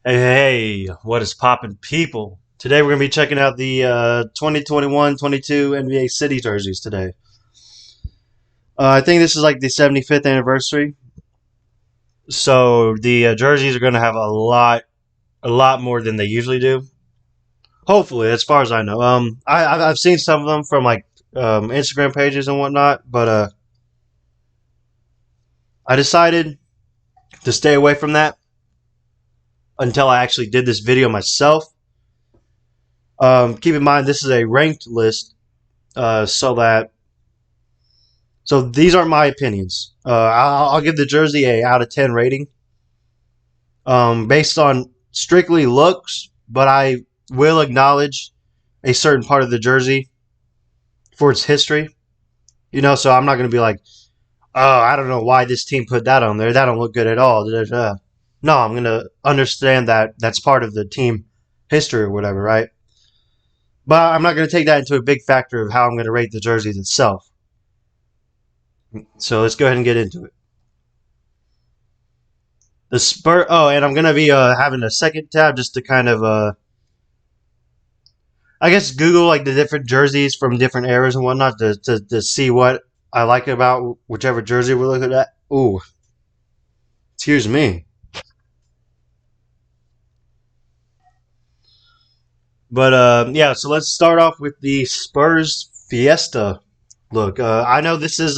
Hey, what is poppin', people? Today we're going to be checking out the 2021-22 NBA City jerseys today. I think this is like the 75th anniversary, so the jerseys are going to have a lot more than they usually do. Hopefully, as far as I know. I've seen some of them from like Instagram pages and whatnot, but I decided to stay away from that until I actually did this video myself. Keep in mind, this is a ranked list, so these aren't my opinions. I'll give the jersey a out of 10 rating, based on strictly looks, but I will acknowledge a certain part of the jersey for its history. So I'm not going to be like, oh, I don't know why this team put that on there. That don't look good at all. No, I'm going to understand that that's part of the team history or whatever, right? But I'm not going to take that into a big factor of how I'm going to rate the jerseys itself. So let's go ahead and get into it. The Spur. Oh, and I'm gonna be having a second tab just to kind of I guess Google like the different jerseys from different eras and whatnot to see what I like about whichever jersey we're looking at. Ooh, excuse me. But yeah, so let's start off with the Spurs Fiesta look. I know this is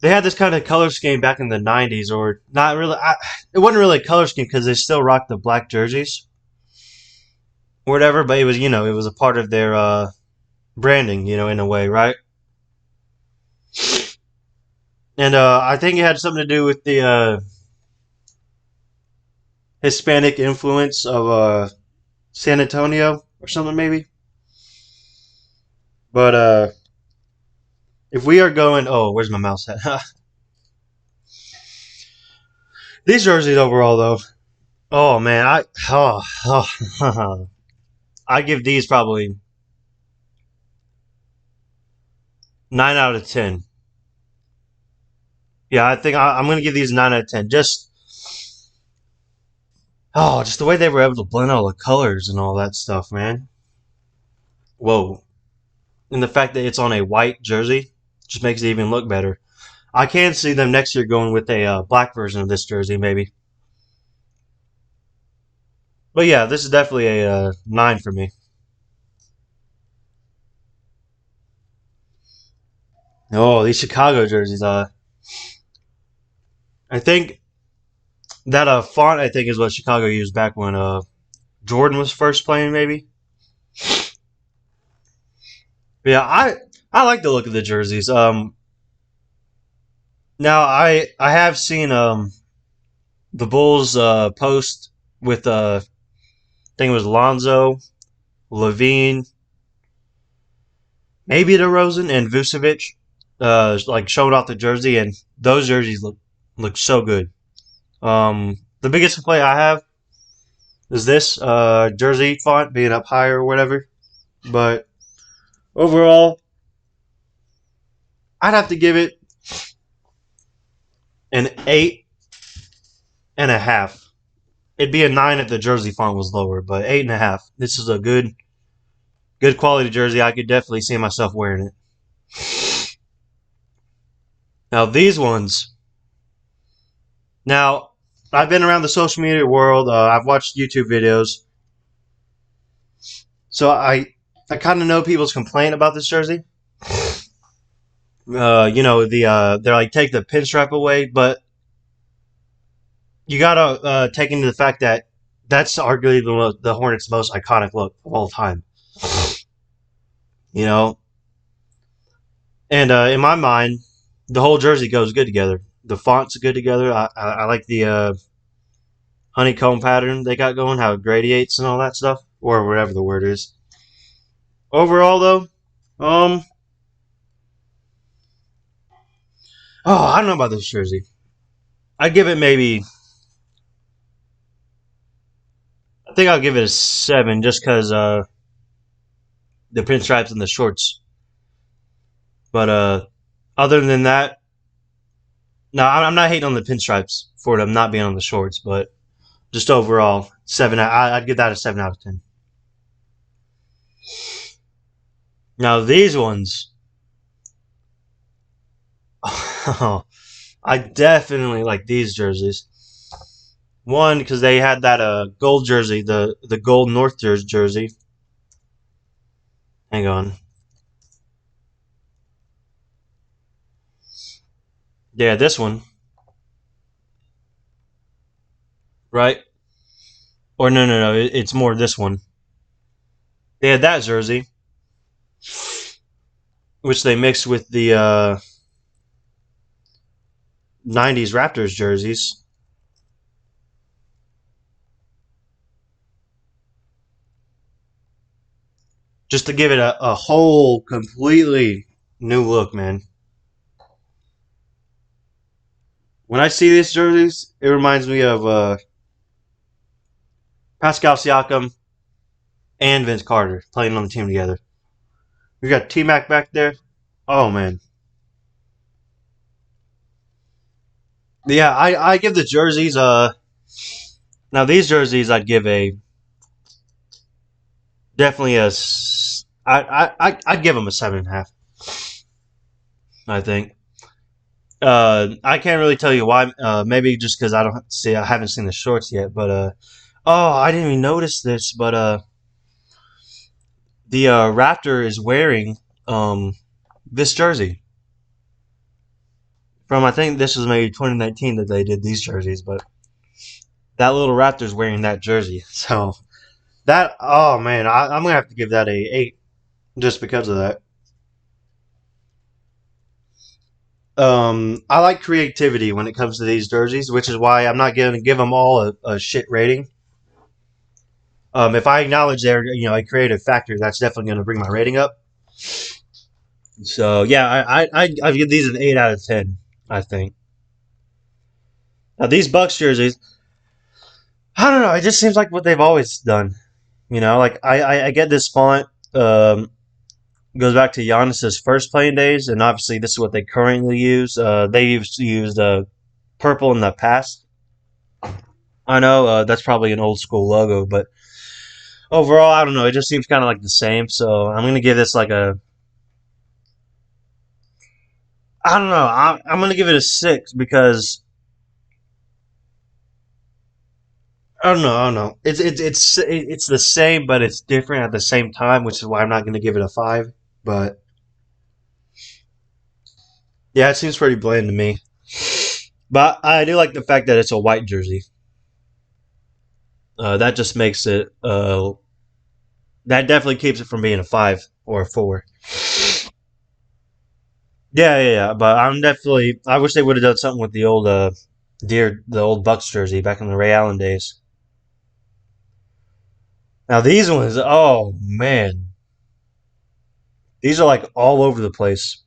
they had this kind of color scheme back in the '90s, or not really. It wasn't really a color scheme because they still rocked the black jerseys or whatever. But it was it was a part of their branding, in a way, right? And I think it had something to do with the Hispanic influence of San Antonio or something, maybe. But if we are going, oh, where's my mouse at? These jerseys overall, though, oh man, I give these probably 9 out of 10. Yeah, I think I'm gonna give these 9 out of 10. Just the way they were able to blend all the colors and all that stuff, man. Whoa. And the fact that it's on a white jersey just makes it even look better. I can see them next year going with a black version of this jersey, maybe. But yeah, this is definitely a 9 for me. Oh, these Chicago jerseys. I think that font, I think, is what Chicago used back when Jordan was first playing, maybe. But yeah, I like the look of the jerseys. Now I have seen the Bulls post with I think it was Lonzo, Levine, maybe DeRozan and Vucevic, like showing off the jersey, and those jerseys look so good. The biggest complaint I have is this jersey font being up higher or whatever, but overall, I'd have to give it an 8.5. It'd be a 9 if the jersey font was lower, but 8.5. This is a good quality jersey. I could definitely see myself wearing it. Now these ones. Now I've been around the social media world. I've watched YouTube videos, so I kind of know people's complaint about this jersey. They're like take the pinstripe away, but you gotta take into the fact that that's arguably the Hornets' most iconic look of all time. You know, and in my mind, the whole jersey goes good together. The fonts are good together. I like the honeycomb pattern they got going, how it gradiates and all that stuff, or whatever the word is. Overall, though, um, I don't know about this jersey. I'd give it maybe. I think I'll give it a 7, just because the pinstripes and the shorts. But other than that, No, I'm not hating on the pinstripes for them not being on the shorts, but just overall, I'd give that a 7 out of 10. Now these ones, I definitely like these jerseys. One because they had that gold jersey, the gold North jersey. Hang on, yeah, this one, right? Or no, it's more this one. They had that jersey, which they mixed with the '90s Raptors jerseys, just to give it a whole completely new look, man. When I see these jerseys, it reminds me of Pascal Siakam and Vince Carter playing on the team together. We got T Mac back there. Oh man, yeah. I give the jerseys now these jerseys I'd give a definitely a I'd give them a 7.5. I think. I can't really tell you why. Maybe just because I haven't seen the shorts yet. But oh, I didn't even notice this. But the Raptor is wearing this jersey from, I think this was maybe 2019 that they did these jerseys. But that little Raptor's wearing that jersey. So that, oh man, I'm gonna have to give that a 8 just because of that. I like creativity when it comes to these jerseys, which is why I'm not going to give them all a shit rating. If I acknowledge their, a creative factor, that's definitely going to bring my rating up. So yeah, I give these an 8 out of 10. I think. Now these Bucks jerseys, I don't know. It just seems like what they've always done. Like I get this font goes back to Giannis's first playing days, and obviously this is what they currently use. They used purple in the past. I know that's probably an old school logo, but overall, I don't know. It just seems kind of like the same. So I'm gonna give this like a. I don't know. I'm gonna give it a 6 because I don't know. I don't know. It's the same, but it's different at the same time, which is why I'm not gonna give it a 5. But yeah, it seems pretty bland to me. But I do like the fact that it's a white jersey. That just makes it. That definitely keeps it from being a 5 or a 4. Yeah. But I'm definitely. I wish they would have done something with the old the old Bucks jersey back in the Ray Allen days. Now these ones, oh man, these are like all over the place.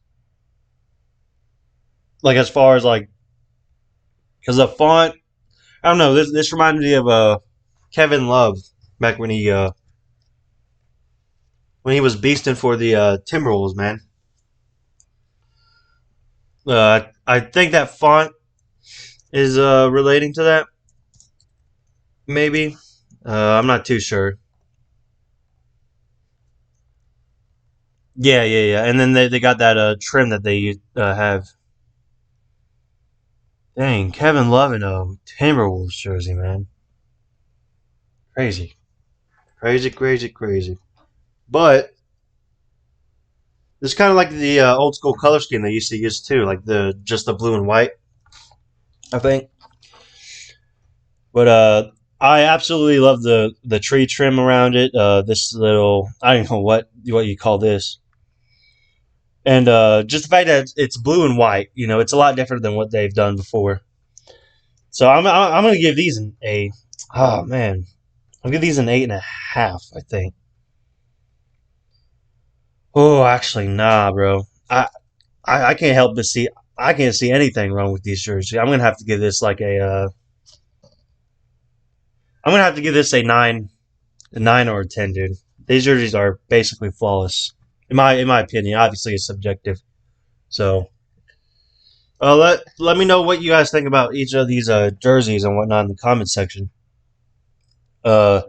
Like as far as like, because the font, I don't know. This reminds me of Kevin Love back when he was beasting for the Timberwolves, man. I think that font is relating to that. Maybe. I'm not too sure. Yeah. And then they got that trim that they have. Dang, Kevin Love in a Timberwolves jersey, man. Crazy. Crazy. But it's kind of like the old school color scheme they used to use too, like the just the blue and white, I think. But I absolutely love the tree trim around it. This little, I don't know what you call this, and just the fact that it's blue and white, it's a lot different than what they've done before. So I'm gonna give these an A. Oh man, I'll give these an 8.5. I think. Oh, actually, nah, bro. I can't help but see. I can't see anything wrong with these jerseys. I'm gonna have to give this like a. I'm gonna have to give this a 9 or a 10, dude. These jerseys are basically flawless, in my opinion. Obviously, it's subjective. So Let me know what you guys think about each of these jerseys and whatnot in the comments section. Uh,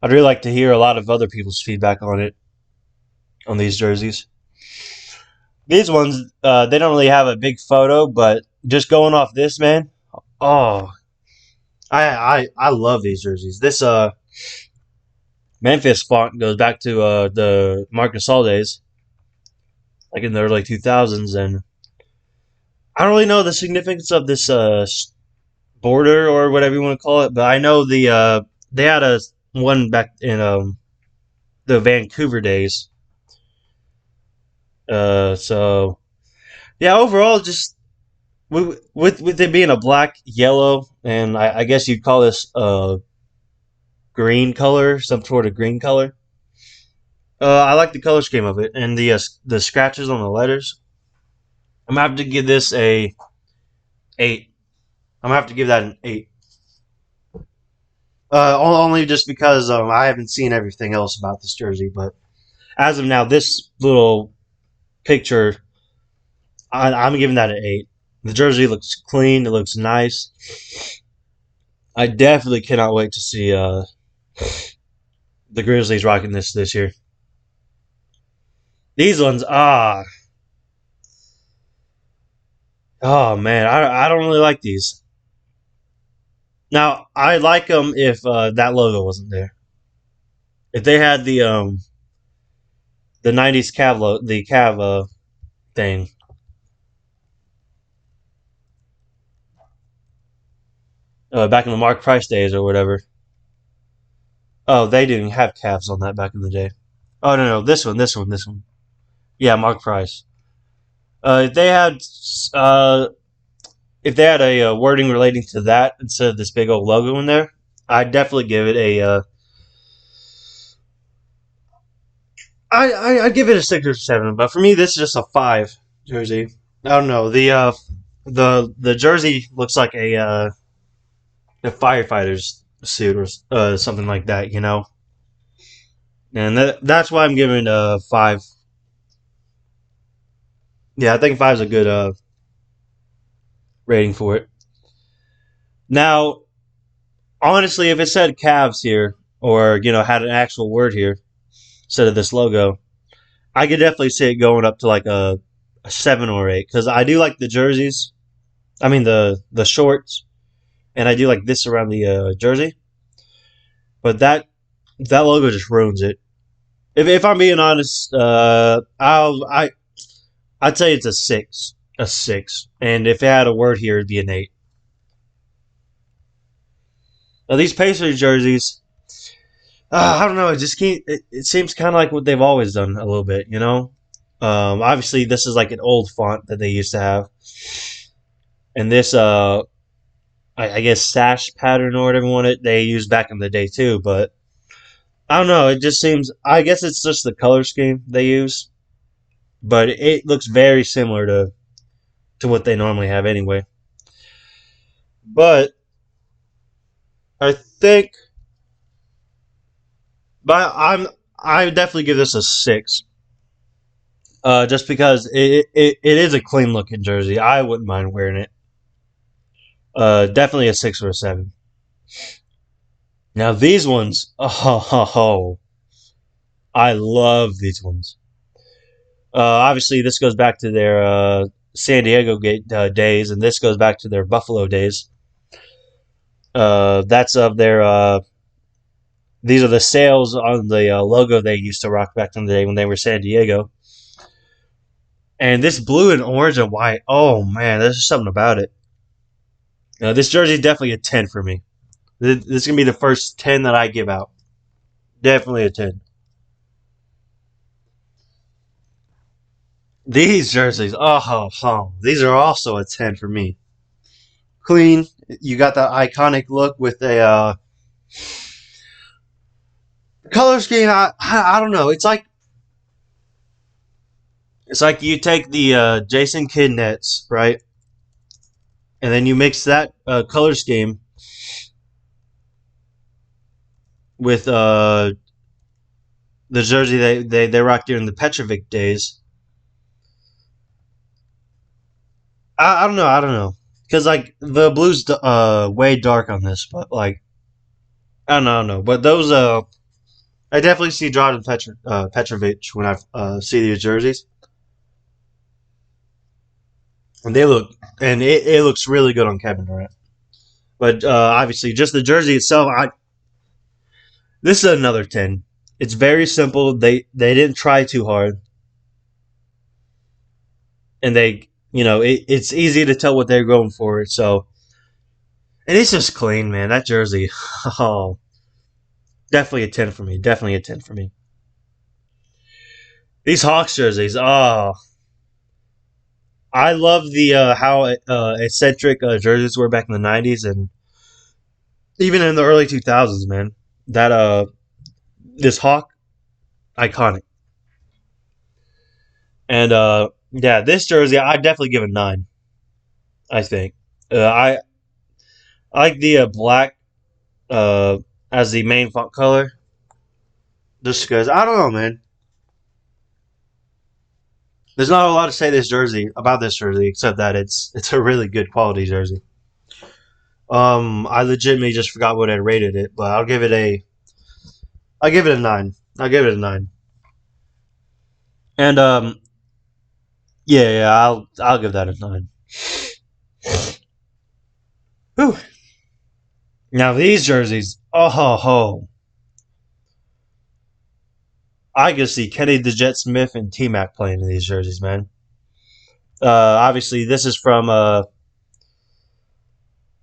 I'd really like to hear a lot of other people's feedback on it, on these jerseys. These ones, they don't really have a big photo, but just going off this, man, oh, I love these jerseys. This Memphis font goes back to the Marc Gasol days, like in the early 2000s, and I don't really know the significance of this border or whatever you want to call it, but I know they had a one back in the Vancouver days. So yeah, overall, just with it being a black, yellow, and I guess you'd call this green color, some sort of green color. I like the color scheme of it and the scratches on the letters. I'm gonna have to give this a 8. I'm gonna have to give that an 8. Only just because I haven't seen everything else about this jersey, but as of now, this little picture, I'm giving that an 8. The jersey looks clean. It looks nice. I definitely cannot wait to see the Grizzlies rocking this year. These ones, oh man, I don't really like these. Now I like them if that logo wasn't there. If they had the '90s the Cav thing, back in the Mark Price days or whatever. Oh, they didn't have Cavs on that back in the day. Oh no, this one. Yeah, Mark Price. If they had uh, if they had a wording relating to that instead of this big old logo in there, I'd definitely give it a. I'd give it a 6 or 7, but for me, this is just a 5 jersey. I don't know the jersey looks like a firefighter's suit or something like that, and that's why I'm giving a 5. Yeah, I think 5 is a good rating for it. Now, honestly, if it said Cavs here or had an actual word here instead of this logo, I could definitely see it going up to like a 7 or 8 because I do like the jerseys. I mean the shorts, and I do like this around the jersey. But that logo just ruins it. If I'm being honest, I'd say it's a 6, and if it had a word here, it'd be an 8. Now these Pacers jerseys, I don't know. It seems kind of like what they've always done a little bit, Obviously, this is like an old font that they used to have, and this, I guess, sash pattern or whatever you want it, they used back in the day too. But I don't know. It just seems. I guess it's just the color scheme they use, but it looks very similar to what they normally have anyway. But I think, but I definitely give this a 6. Just because it is a clean looking jersey. I wouldn't mind wearing it. Definitely a 6 or a 7. Now these ones, oh, I love these ones. Obviously, this goes back to their San Diego days, and this goes back to their Buffalo days. That's of their. These are the sails on the logo they used to rock back in the day when they were San Diego. And this blue and orange and white, oh man, there's just something about it. This jersey is definitely a 10 for me. This is going to be the first 10 that I give out. Definitely a 10. These jerseys, these are also a 10 for me. Clean. You got that iconic look with a color scheme. I don't know. It's like you take the Jason Kidd nets, right? And then you mix that color scheme with the jersey they rocked during the Petrovic days. I don't know. I don't know. Because, like, the blue's way dark on this, but, like, I don't know. I don't know. But those, I definitely see Draden Petrovic when I see these jerseys. And they look, and it looks really good on Kevin Durant. But obviously, just the jersey itself, this is another 10. It's very simple. They didn't try too hard, and it's easy to tell what they're going for. So, and it's just clean, man. That jersey, oh, definitely a 10 for me. Definitely a 10 for me. These Hawks jerseys, oh, I love the how eccentric jerseys were back in the '90s, and even in the early 2000s, man. That this Hawk, iconic. And yeah, this jersey I definitely give a 9. I think I like the black uh, as the main font color, just because I don't know, man. There's not a lot to say this jersey about this jersey except that it's a really good quality jersey. I legitimately just forgot what I rated it, but I'll give it a 9. I'll give it a 9. And yeah, I'll give that a 9. Whew. Now these jerseys, oh ho ho, I can see Kenny the Jet Smith and T Mac playing in these jerseys, man. Obviously, this is from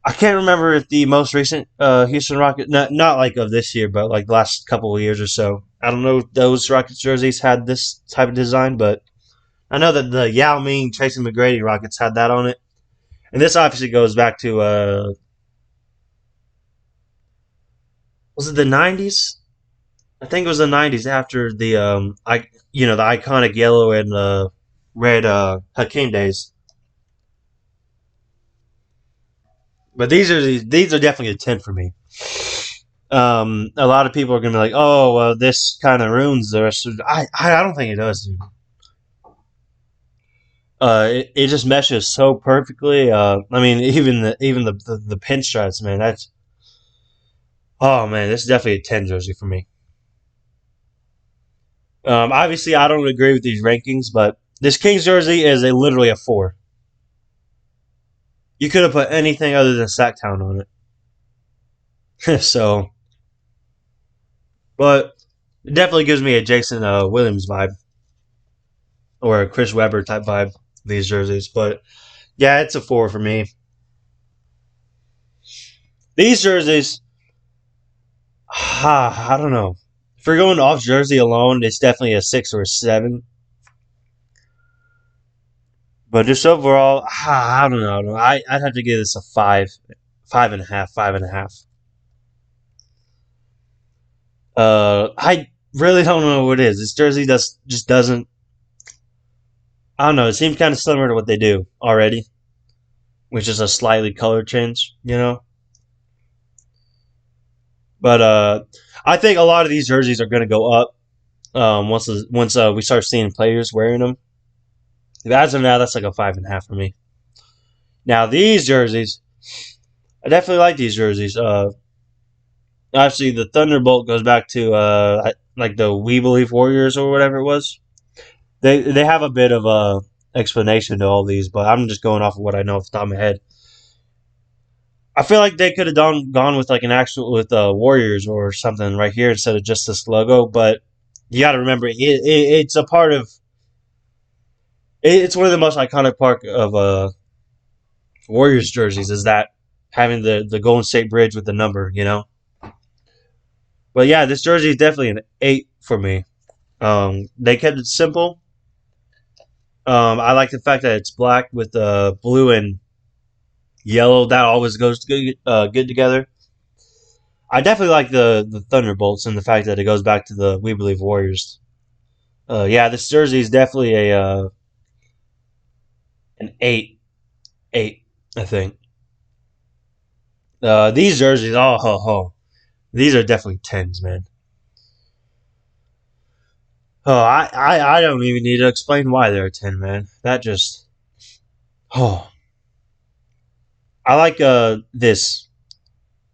I can't remember if the most recent Houston Rockets, not like of this year, but like the last couple of years or so. I don't know if those Rockets jerseys had this type of design, but I know that the Yao Ming, Tracy McGrady Rockets had that on it. And this obviously goes back to, was it the 90s? I think it was the 90s after the iconic yellow and red Hakeem days. But these are definitely a 10 for me. A lot of people are gonna be like, "Oh, well, this kind of ruins the rest of." I don't think it does, dude. It just meshes so perfectly. I mean, even the pinstripes, man. That's oh man, this is definitely a 10 jersey for me. Obviously, I don't agree with these rankings, but this Kings jersey is literally a 4. You could have put anything other than Sacktown on it. So, but it definitely gives me a Jason Williams vibe or a Chris Webber type vibe. These jerseys, but yeah, it's a 4 for me. These jerseys, I don't know. If we're going off jersey alone, it's definitely a 6 or a 7. But just overall, I don't know. I'd have to give this a 5, 5.5, 5.5. I really don't know what it is. This jersey just doesn't. I don't know. It seems kind of similar to what they do already, which is a slightly color change, you know. But I think a lot of these jerseys are going to go up once we start seeing players wearing them. As of now, that's like a 5.5 for me. Now these jerseys, I definitely like these jerseys. Actually, the Thunderbolt goes back to like the We Believe Warriors or whatever it was. They have a bit of a explanation to all these, but I'm just going off of what I know off the top of my head. I feel like they could have gone with like an actual with Warriors or something right here instead of just this logo. But you got to remember, it's a part of. It's one of the most iconic part of Warriors jerseys is that having the Golden State Bridge with the number, you know. But yeah, this jersey is definitely an 8 for me. They kept it simple. I like the fact that it's black with blue and yellow. That always goes good together. I definitely like the Thunderbolts and the fact that it goes back to the We Believe Warriors. Yeah, this jersey is definitely a an 8, I think. These jerseys, oh ho ho, these are definitely 10s, man. Oh, I don't even need to explain why they're a 10, man. That just oh. I like this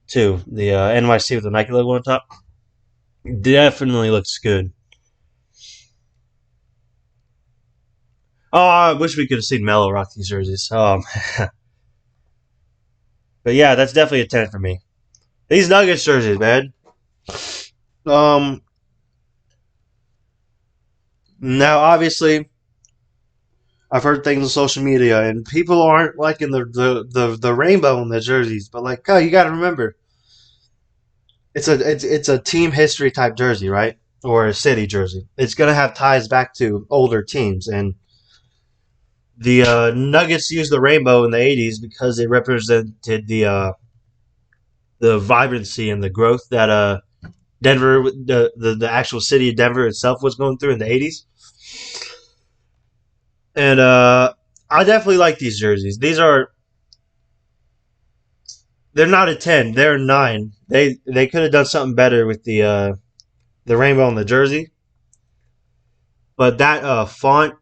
too. The NYC with the Nike logo on top. Definitely looks good. Oh, I wish we could have seen Melo rock these jerseys. But yeah, that's definitely a 10 for me. These Nuggets jerseys, man. Um, Now obviously I've heard things on social media, and people aren't liking the rainbow in the jerseys. But like, oh, you got to remember, it's a team history type jersey, right? Or a city jersey. It's gonna have ties back to older teams, and the Nuggets used the rainbow in the '80s because it represented the vibrancy and the growth that Denver, the actual city of Denver itself was going through in the '80s. And I definitely like these jerseys. They're not a 10, they're a 9. They could have done something better with the rainbow on the jersey, but that font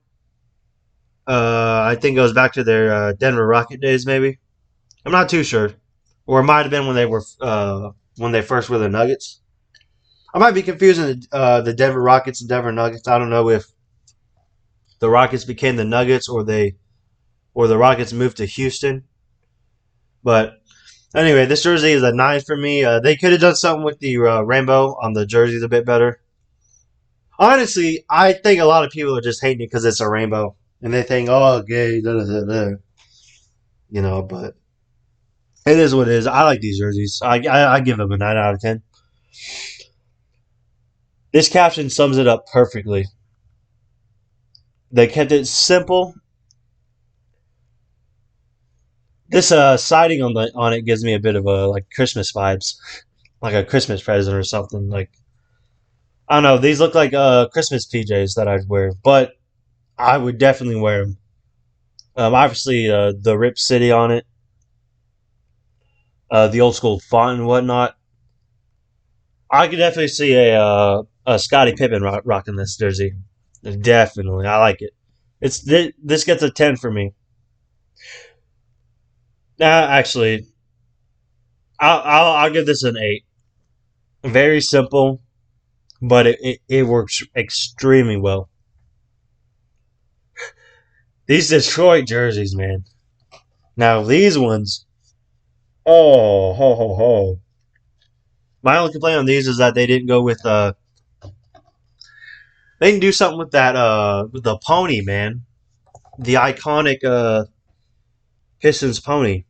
I think goes back to their Denver Rocket days. Maybe I'm not too sure, or it might have been when they first were the Nuggets. I might be confusing the Denver Rockets and Denver Nuggets. I don't know if the Rockets became the Nuggets or the Rockets moved to Houston. But anyway, this jersey is a 9 for me. They could have done something with the rainbow on the jerseys a bit better. Honestly, I think a lot of people are just hating it because it's a rainbow, and they think, "Oh, gay," da, da, da, da. But it is what it is. I like these jerseys. I give them a 9 out of 10. This caption sums it up perfectly. They kept it simple. This siding on it gives me a bit of a like Christmas vibes, like a Christmas present or something. Like I don't know. These look like Christmas PJs that I'd wear, but I would definitely wear them. Obviously, the Rip City on it, the old school font and whatnot. I could definitely see a Scottie Pippen rocking this jersey. Definitely, I like it. This gets a 10 for me. Actually, I'll give this an 8. Very simple, but it works extremely well. These Detroit jerseys, man. Now these ones, oh ho ho ho. My only complaint on these is that they didn't go with they didn't do something with the pony, man. The iconic Pistons pony.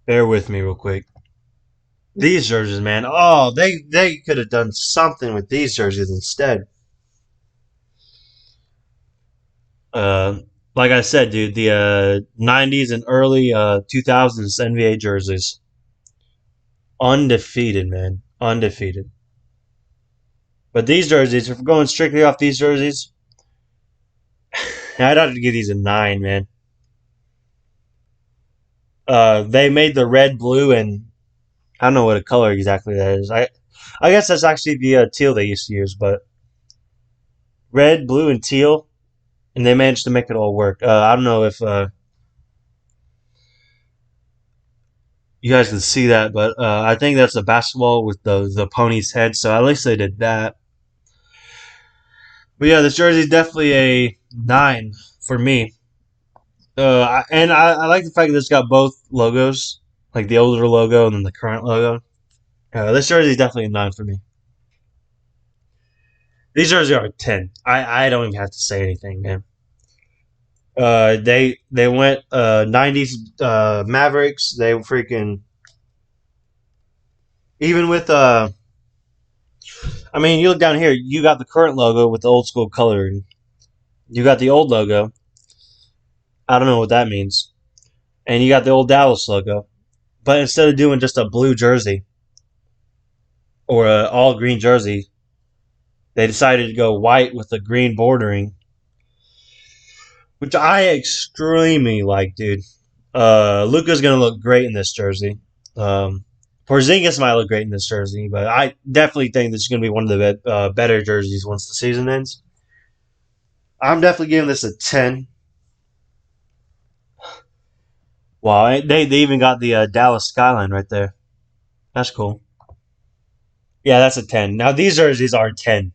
Bear with me real quick. These jerseys, man. Oh, they could have done something with these jerseys instead. Uh, like I said, dude, the '90s and early 2000s NBA jerseys, undefeated, man, undefeated. But these jerseys, if we're going strictly off these jerseys, I'd have to give these a 9, man. They made the red, blue, and I don't know what a color exactly that is. I guess that's actually the teal they used to use, but red, blue, and teal, and they managed to make it all work. I don't know if you guys can see that, but I think that's a basketball with the pony's head. So at least they did that. But yeah, this jersey is definitely a 9 for me. And I like the fact that it's got both logos, like the older logo and then the current logo. This jersey is definitely a 9 for me. These jerseys are a 10. I don't even have to say anything, man. They went '90s Mavericks. They freaking even with I mean, you look down here. You got the current logo with the old school coloring. You got the old logo. I don't know what that means. And you got the old Dallas logo. But instead of doing just a blue jersey or an all green jersey, they decided to go white with the green bordering, which I extremely like, dude. Luca's gonna look great in this jersey. Um, Porzingis might look great in this jersey, but I definitely think this is going to be one of the better jerseys once the season ends. I'm definitely giving this a 10. Wow, they even got the Dallas skyline right there. That's cool. Yeah, that's a 10. Now these jerseys are 10,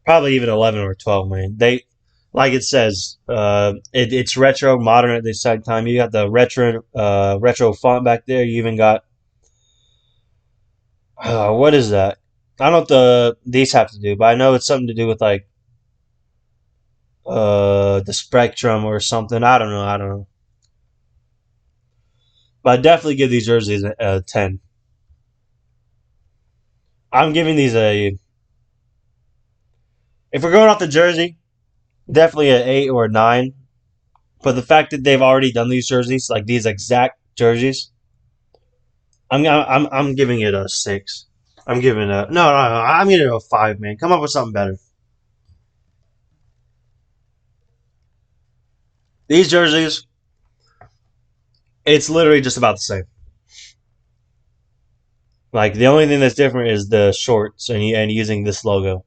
probably even 11 or 12. Man, they like it says, it's retro, modern at the same time. You got the retro font back there. You even got what is that? I don't know what these have to do, but I know it's something to do with like the spectrum or something. I don't know. I don't know. But I definitely give these jerseys a 10. I'm giving these a. If we're going off the jersey, definitely an 8 or a 9. But the fact that they've already done these jerseys, like these exact jerseys, I'm giving it a 6. I'm giving it a no. I'm giving it a 5. Man, come up with something better. These jerseys, it's literally just about the same. Like the only thing that's different is the shorts and using this logo.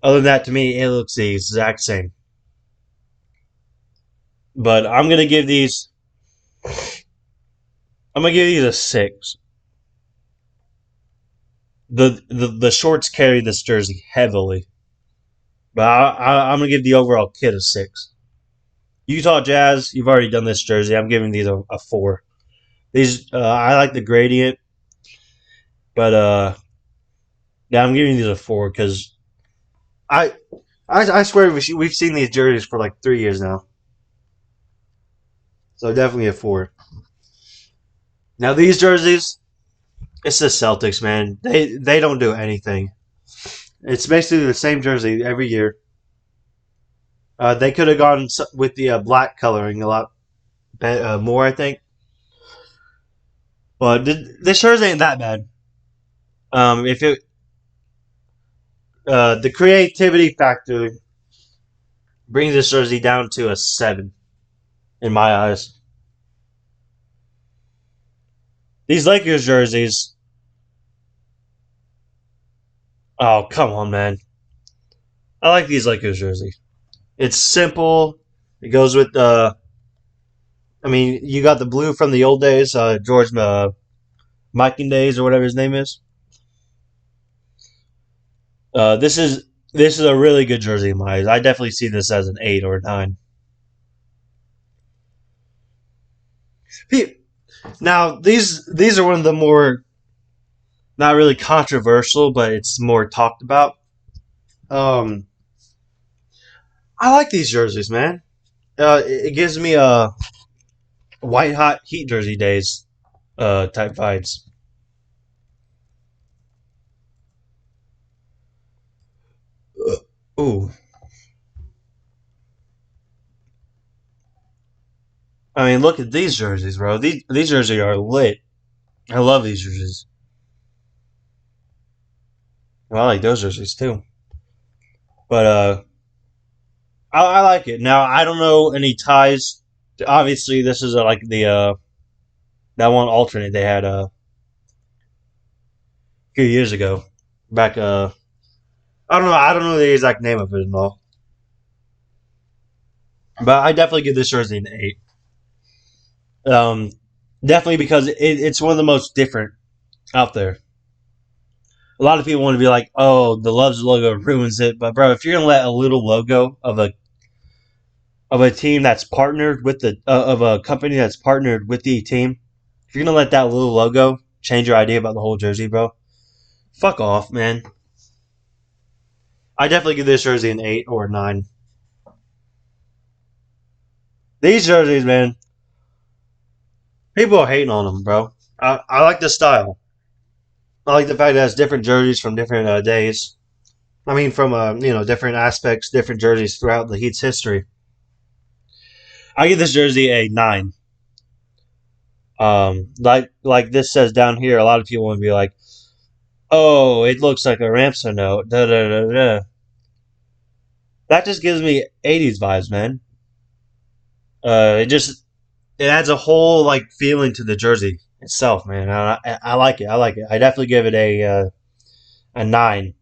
Other than that, to me, it looks the exact same. But I'm gonna give these. I'm gonna give these a 6. The shorts carry this jersey heavily, but I'm gonna give the overall kit a 6. Utah Jazz, you've already done this jersey. I'm giving these a 4. These I like the gradient, but yeah, I'm giving these a 4 because I, I swear we've seen these jerseys for like 3 years now. So definitely a 4. Now these jerseys, it's the Celtics, man. They don't do anything. It's basically the same jersey every year. They could have gone with the black coloring a lot more, I think. But this jersey ain't that bad. If it the creativity factor brings this jersey down to a 7 in my eyes. These Lakers jerseys, oh come on, man! I like these Lakers jerseys. It's simple. It goes with I mean, you got the blue from the old days, George Mikan days or whatever his name is. This is a really good jersey in my eyes. I definitely see this as an 8 or a 9. Now these are one of the more not really controversial, but it's more talked about. Um, I like these jerseys, man. It gives me a white hot heat jersey days type vibes. Ooh, I mean, look at these jerseys, bro. These jerseys are lit. I love these jerseys. Well, I like those jerseys too. But I like it. Now I don't know any ties. Obviously, this is like the that one alternate they had a few years ago. Back I don't know. I don't know the exact name of it and all. But I definitely give this jersey an 8. Um, definitely because it's one of the most different out there. A lot of people want to be like, "Oh, the Loves logo ruins it," but bro, if you're gonna let a little logo of a team that's partnered with the of a company that's partnered with the team, if you're gonna let that little logo change your idea about the whole jersey, bro, fuck off, man. I definitely give this jersey an 8 or a 9. These jerseys, man, people are hating on them, bro. I like the style. I like the fact that it's different jerseys from different days. I mean, from different aspects, different jerseys throughout the Heat's history. I give this jersey a 9. Like this says down here, a lot of people want to be like, "Oh, it looks like a Ramsey note." Da da da da. That just gives me '80s vibes, man. It adds a whole like feeling to the jersey itself, man. I like it. I like it. I definitely give it a 9.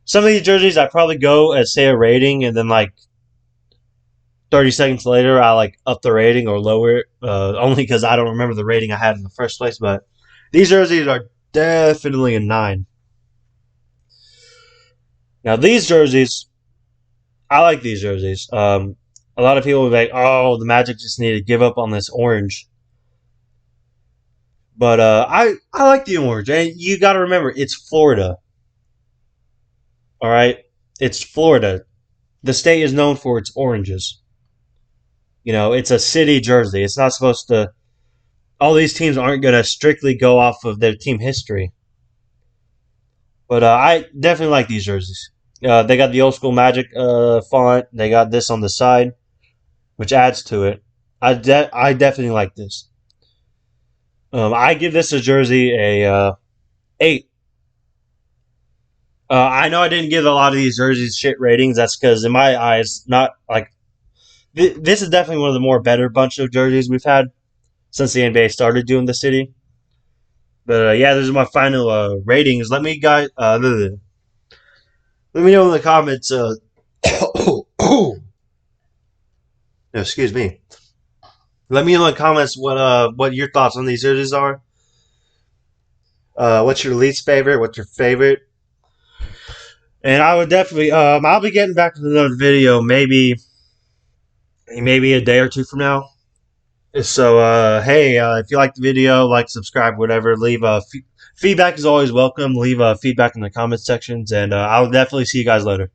Some of these jerseys I probably go and say a rating, and then like 30 seconds later I like up the rating or lower it, only because I don't remember the rating I had in the first place. But these jerseys are definitely a 9. Now these jerseys, I like these jerseys. A lot of people will be like, "Oh, the Magic just need to give up on this orange." But I like the orange, and you got to remember it's Florida. All right, it's Florida. The state is known for its oranges. You know, it's a city jersey. It's not supposed to. All these teams aren't going to strictly go off of their team history. But I definitely like these jerseys. They got the old school Magic font. They got this on the side, which adds to it. I definitely like this. I give this a jersey a 8. I know I didn't give a lot of these jerseys shit ratings. That's because in my eyes, not like this is definitely one of the more better bunch of jerseys we've had since the NBA started doing the city. But yeah, those are my final ratings. Let me know in the comments. Excuse me. Let me know in the comments what your thoughts on these jerseys are. What's your least favorite? What's your favorite? And I would definitely I'll be getting back to another video maybe a day or two from now. So hey, if you like the video, like, subscribe, whatever. Leave feedback is always welcome. Leave feedback in the comments sections, and I'll definitely see you guys later.